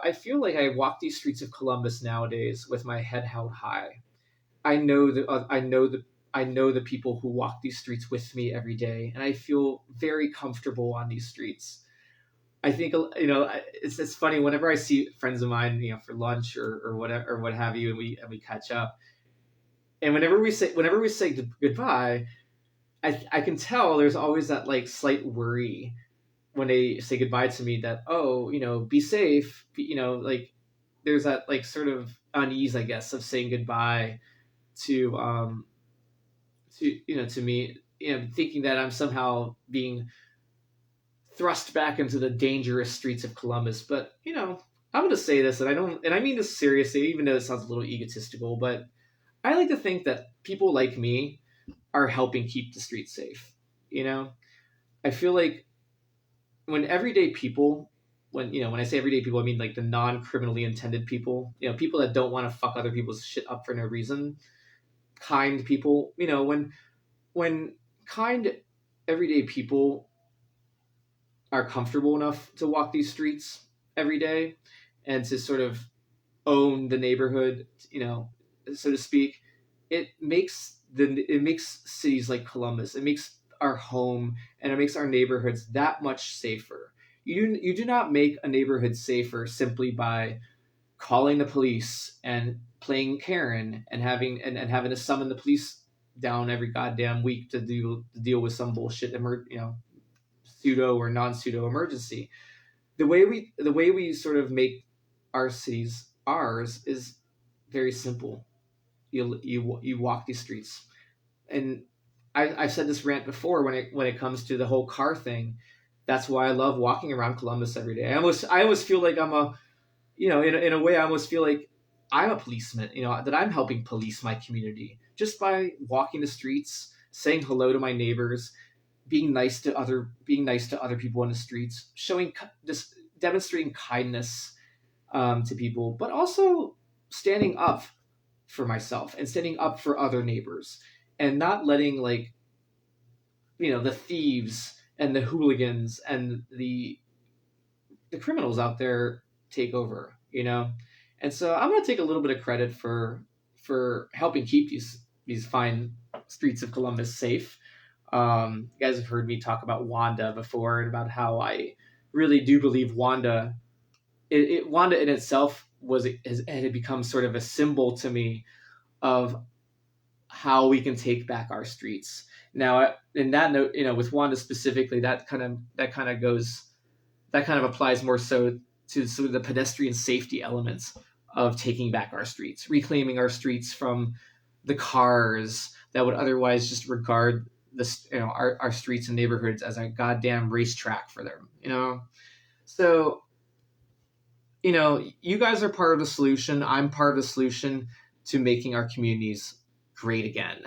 I feel like I walk these streets of Columbus nowadays with my head held high. I know the people who walk these streets with me every day, and I feel very comfortable on these streets. I think it's funny whenever I see friends of mine, for lunch or whatever or what have you, and we catch up, and whenever we say goodbye, I can tell there's always that like slight worry when they say goodbye to me that, oh, be safe, like there's that like sort of unease, I guess, of saying goodbye to to me, thinking that I'm somehow being thrust back into the dangerous streets of Columbus. But I'm going to say this, and I mean this seriously, even though it sounds a little egotistical. But I like to think that people like me are helping keep the streets safe. You know, I feel like when everyday people, when I say everyday people, I mean like the non-criminally intended people. People that don't want to fuck other people's shit up for no reason. Kind people. When kind everyday people are comfortable enough to walk these streets every day and to sort of own the neighborhood, so to speak, it makes cities like Columbus, it makes our home and it makes our neighborhoods that much safer. You do not make a neighborhood safer simply by calling the police and playing Karen and having to summon the police down every goddamn week to deal with some bullshit pseudo or non pseudo emergency. The way we sort of make our cities ours is very simple. You walk these streets, and I've said this rant before when it comes to the whole car thing. That's why I love walking around Columbus every day. I almost feel like I'm a in a way I almost feel like I'm a policeman. That I'm helping police my community just by walking the streets, saying hello to my neighbors, being nice to other people on the streets, showing just demonstrating kindness to people, but also standing up for myself and standing up for other neighbors, and not letting like the thieves and the hooligans and the criminals out there take over. And so I'm going to take a little bit of credit for helping keep these fine streets of Columbus safe. You guys have heard me talk about Wanda before and about how I really do believe Wanda in itself had become sort of a symbol to me of how we can take back our streets. Now, in that note, with Wanda specifically, that kind of applies more so to sort of the pedestrian safety elements of taking back our streets, reclaiming our streets from the cars that would otherwise just regard our streets and neighborhoods as a goddamn racetrack for them. So you guys are part of the solution. I'm part of the solution to making our communities great again.